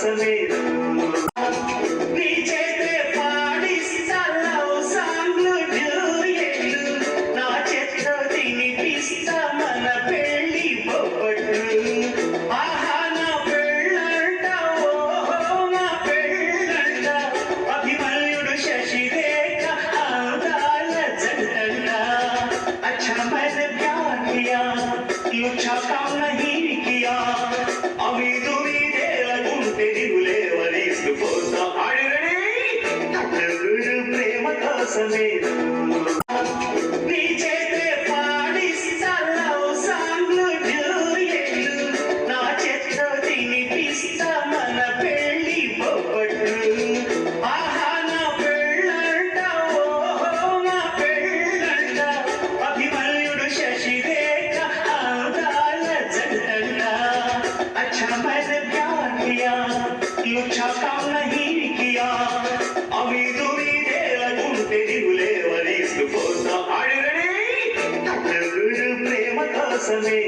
కోసమే నీ చేతే పాడిస్తా లవ్ సాంగ్లు డ్యూయెట్లు నా చేత్తో తినిపిస్తా మన పెళ్లి బొబ్బట్లు ఆహా నా పెళ్ళంట ఓహో నా పెళ్ళంట అభిమన్యుడు శశిరేఖ అందాల జంటంట अच्छा मैंने प्यार किया लुच्छा काम नहीं किया अभी तुम्हें ఉంటే దిగులే వరిస్తుపోతా ఆడిరని ప్రేమ కోసమే నీ చేతే పాడిస్తా లవ్ సాంగ్లు డ్యూయెట్లు నా చేత్తో తినిపిస్తా మన పెళ్లి బొబ్బట్లు ఆహా నా పెళ్ళంట ఓహో నా పెళ్ళంట అభిమన్యుడు శశిరేఖ అందాల జంటంట अच्छा मैंने प्यार किया लुच्छा काम नहीं किया अभी तुम्हें ఉంటే దిగులే వరిస్తుపోతా ఆడిరని ప్రేమ కోసమే